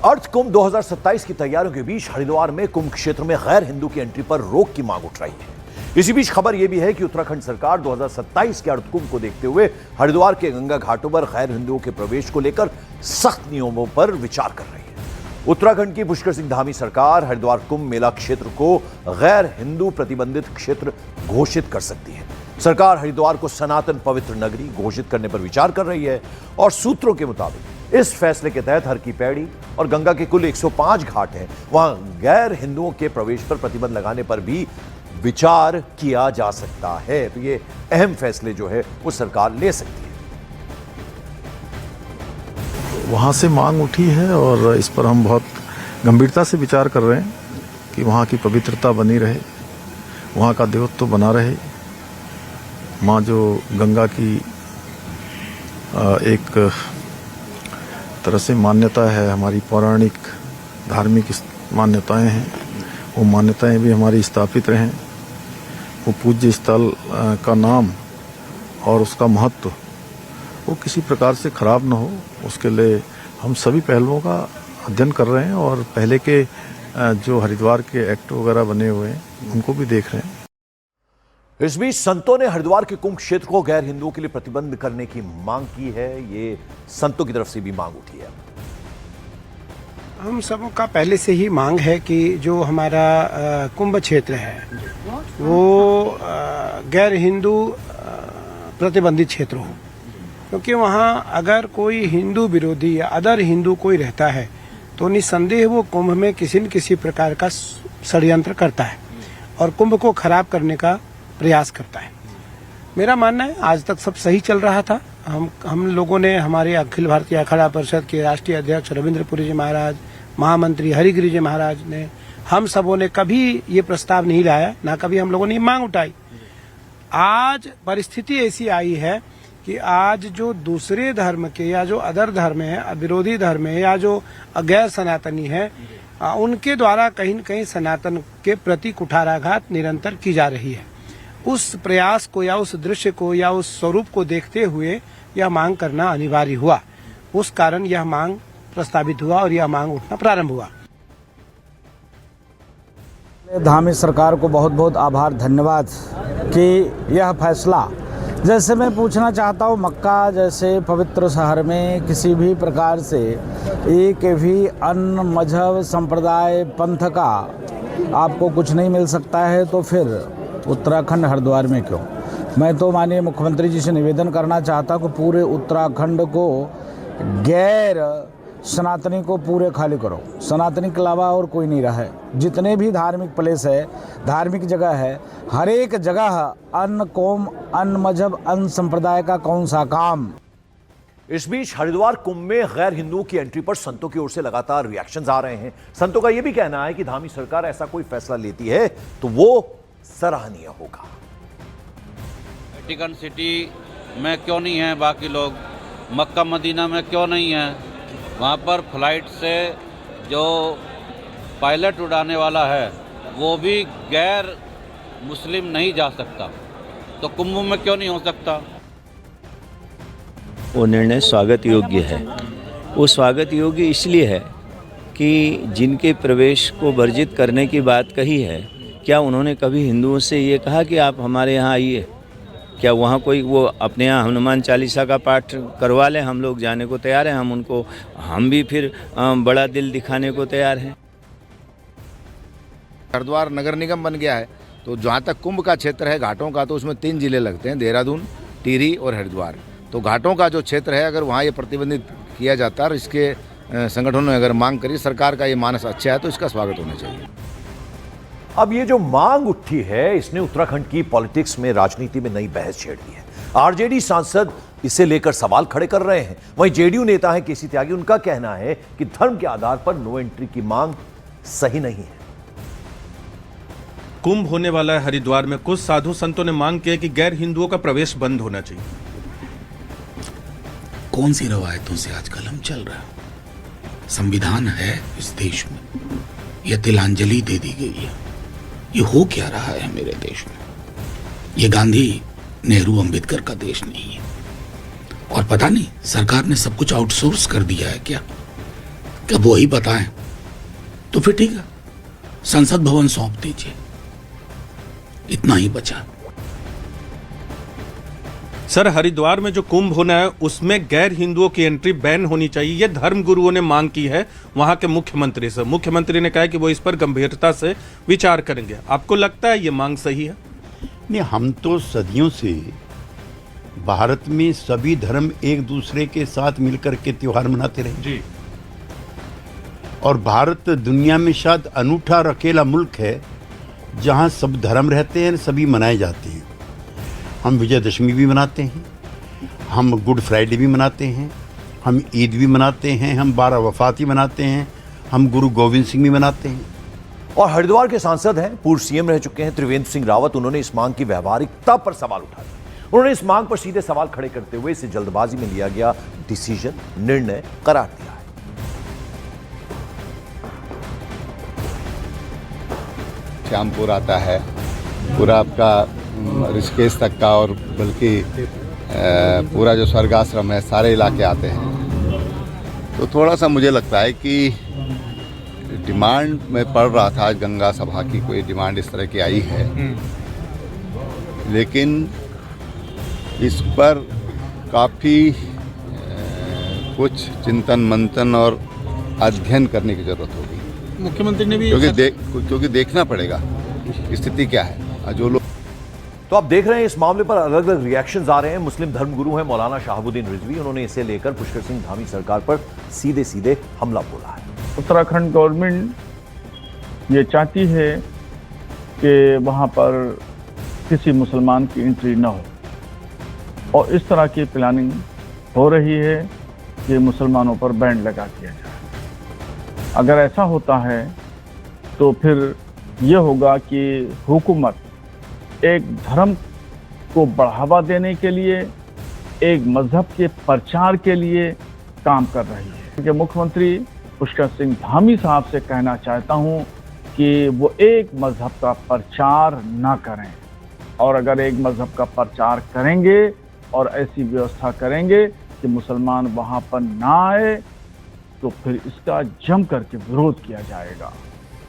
अर्थ कुंभ 2027 की तैयारियों के बीच हरिद्वार में कुंभ क्षेत्र में गैर हिंदू की एंट्री पर रोक की मांग उठ रही है। इसी बीच खबर यह भी है कि उत्तराखंड सरकार 2027 के अर्थ कुंभ को देखते हुए हरिद्वार के गंगा घाटों पर गैर हिंदुओं के प्रवेश को लेकर सख्त नियमों पर विचार कर रही है। उत्तराखंड की पुष्कर सिंह धामी सरकार हरिद्वार कुंभ मेला क्षेत्र को गैर हिंदू प्रतिबंधित क्षेत्र घोषित कर सकती है। सरकार हरिद्वार को सनातन पवित्र नगरी घोषित करने पर विचार कर रही है और सूत्रों के मुताबिक इस फैसले के तहत हर की पैड़ी और गंगा के कुल 105 घाट हैं, वहां गैर हिंदुओं के प्रवेश पर प्रतिबंध लगाने पर भी विचार किया जा सकता है। तो ये अहम फैसले जो है वो सरकार ले सकती है। वहाँ से मांग उठी है और इस पर हम बहुत गंभीरता से विचार कर रहे हैं कि वहाँ की पवित्रता बनी रहे, वहाँ का देवत्व बना रहे। माँ जो गंगा की एक तरह से मान्यता है, हमारी पौराणिक धार्मिक मान्यताएं हैं, वो मान्यताएं भी हमारी स्थापित रहें। वो पूज्य स्थल का नाम और उसका महत्व वो किसी प्रकार से खराब न हो, उसके लिए हम सभी पहलुओं का अध्ययन कर रहे हैं और पहले के जो हरिद्वार के एक्ट वगैरह बने हुए हैं उनको भी देख रहे हैं। इस बीच संतों ने हरिद्वार के कुंभ क्षेत्र को गैर हिंदुओं के लिए प्रतिबंध करने की मांग की है। ये संतों की तरफ से भी मांग उठी है। हम सबों का पहले से ही मांग है कि जो हमारा कुंभ क्षेत्र है वो गैर हिंदू प्रतिबंधित क्षेत्र हो, क्योंकि वहाँ अगर कोई हिंदू विरोधी या अदर हिंदू कोई रहता है तो निस्संदेह वो कुंभ में किसी न किसी प्रकार का षड्यंत्र करता है और कुंभ को खराब करने का प्रयास करता है। मेरा मानना है आज तक सब सही चल रहा था। हम लोगों ने, हमारे अखिल भारतीय अखाड़ा परिषद के राष्ट्रीय अध्यक्ष रविंद्रपुरी जी महाराज, महामंत्री हरिगिरी जी महाराज ने, हम सबों ने कभी ये प्रस्ताव नहीं लाया, ना कभी हम लोगों ने मांग उठाई। आज परिस्थिति ऐसी आई है कि आज जो दूसरे धर्म के या जो अदर धर्म है, विरोधी धर्म है या जो गैर सनातनी है, उनके द्वारा कहीं न कहीं सनातन के प्रति कुठाराघात निरंतर की जा रही है। उस प्रयास को या उस दृश्य को या उस स्वरूप को देखते हुए यह मांग करना अनिवार्य हुआ। उस कारण यह मांग प्रस्तावित हुआ और यह मांग उठना प्रारंभ हुआ। धामी सरकार को बहुत बहुत आभार, धन्यवाद कि यह फैसला, जैसे मैं पूछना चाहता हूँ, मक्का जैसे पवित्र शहर में किसी भी प्रकार से एक भी अन्य मजहब संप्रदाय पंथ का आपको कुछ नहीं मिल सकता है, तो फिर उत्तराखंड हरिद्वार में क्यों? मैं तो माननीय मुख्यमंत्री जी से निवेदन करना चाहता हूँ कि पूरे उत्तराखंड को गैर सनातनी को पूरे खाली करो, सनातनी के अलावा और कोई नहीं रहा है। जितने भी धार्मिक प्लेस है, धार्मिक जगह है, हर एक जगह अन्य कौम, अन्य मजहब, अन्य संप्रदाय का कौन सा काम। इस बीच हरिद्वार कुंभ में गैर हिंदुओं की एंट्री पर संतों की ओर से लगातार रिएक्शंस आ रहे हैं। संतों का यह भी कहना है कि धामी सरकार ऐसा कोई फैसला लेती है तो वो सराहनीय होगा। वेटिकन सिटी में क्यों नहीं है बाकी लोग, मक्का मदीना में क्यों नहीं है? वहाँ पर फ्लाइट से जो पायलट उड़ाने वाला है वो भी गैर मुस्लिम नहीं जा सकता, तो कुंभ में क्यों नहीं हो सकता? वो निर्णय स्वागत योग्य है। वो स्वागत योग्य इसलिए है कि जिनके प्रवेश को वर्जित करने की बात कही है, क्या उन्होंने कभी हिंदुओं से ये कहा कि आप हमारे यहाँ आइए? क्या वहाँ कोई वो अपने यहाँ हनुमान चालीसा का पाठ करवा लें? हम लोग जाने को तैयार हैं, हम भी फिर बड़ा दिल दिखाने को तैयार हैं। हरिद्वार नगर निगम बन गया है, तो जहाँ तक कुंभ का क्षेत्र है घाटों का, तो उसमें 3 जिले लगते हैं, देहरादून, टिहरी और हरिद्वार। तो घाटों का जो क्षेत्र है, अगर वहाँ ये प्रतिबंधित किया जाता है और इसके संगठनों ने अगर मांग करी, सरकार का ये मानस अच्छा है तो इसका स्वागत होना चाहिए। अब ये जो मांग उठी है, इसने उत्तराखंड की पॉलिटिक्स में, राजनीति में नई बहस छेड़ दी है। आरजेडी सांसद इसे लेकर सवाल खड़े कर रहे हैं। वहीं जेडीयू नेता है केसी त्यागी, उनका कहना है कि धर्म के आधार पर नो एंट्री की मांग सही नहीं है। कुंभ होने वाला है हरिद्वार में, कुछ साधु संतों ने मांग की है कि गैर हिंदुओं का प्रवेश बंद होना चाहिए। कौन सी रवायतों से आजकल हम चल रहे हैं? संविधान है इस देश में, यह तिलांजलि दे दी गई है। ये हो क्या रहा है मेरे देश में? ये गांधी, नेहरू, अंबेडकर का देश नहीं है। और पता नहीं सरकार ने सब कुछ आउटसोर्स कर दिया है क्या? क्या वो ही बताएं? तो फिर ठीक है, संसद भवन सौंप दीजिए, इतना ही बचा। सर, हरिद्वार में जो कुंभ होना है उसमें गैर हिंदुओं की एंट्री बैन होनी चाहिए, ये धर्म गुरुओं ने मांग की है वहां के मुख्यमंत्री से। मुख्यमंत्री ने कहा है कि वो इस पर गंभीरता से विचार करेंगे। आपको लगता है ये मांग सही है? नहीं, हम तो सदियों से भारत में सभी धर्म एक दूसरे के साथ मिलकर के त्योहार मनाते रहे जी। और भारत दुनिया में शायद अनूठा और अकेला मुल्क है जहां सब धर्म रहते हैं, सभी मनाए जाते हैं। हम विजयदशमी भी मनाते हैं, हम गुड फ्राइडे भी मनाते हैं, हम ईद भी मनाते हैं, हम 12 वफात भी मनाते हैं, हम गुरु गोविंद सिंह भी मनाते हैं। और हरिद्वार के सांसद हैं, पूर्व सीएम रह चुके हैं त्रिवेंद्र सिंह रावत। उन्होंने इस मांग की व्यवहारिकता पर सवाल उठाया। उन्होंने इस मांग पर सीधे सवाल खड़े करते हुए इसे जल्दबाजी में लिया गया डिसीजन, निर्णय करार दिया है। श्यामपुर आता है, पूरा आपका ऋषिकेश तक का, और बल्कि पूरा जो स्वर्गाश्रम है, सारे इलाके आते हैं। तो थोड़ा सा मुझे लगता है कि डिमांड में पढ़ रहा था, आज गंगा सभा की कोई डिमांड इस तरह की आई है, लेकिन इस पर काफ़ी कुछ चिंतन मंथन और अध्ययन करने की जरूरत होगी। मुख्यमंत्री ने भी क्योंकि देखना पड़ेगा स्थिति क्या है। जो लोग तो आप देख रहे हैं इस मामले पर अलग अलग रिएक्शंस आ रहे हैं। मुस्लिम धर्मगुरु हैं मौलाना शहाबुद्दीन रिजवी, उन्होंने इसे लेकर पुष्कर सिंह धामी सरकार पर सीधे सीधे हमला बोला है। उत्तराखंड गवर्नमेंट ये चाहती है कि वहाँ पर किसी मुसलमान की एंट्री न हो, और इस तरह की प्लानिंग हो रही है कि मुसलमानों पर बैन लगा दिया जाए। अगर ऐसा होता है तो फिर ये होगा कि हुकूमत एक धर्म को बढ़ावा देने के लिए, एक मजहब के प्रचार के लिए काम कर रही है। कि मुख्यमंत्री पुष्कर सिंह धामी साहब से कहना चाहता हूं कि वो एक मजहब का प्रचार ना करें, और अगर एक मजहब का प्रचार करेंगे और ऐसी व्यवस्था करेंगे कि मुसलमान वहां पर ना आए, तो फिर इसका जम करके विरोध किया जाएगा।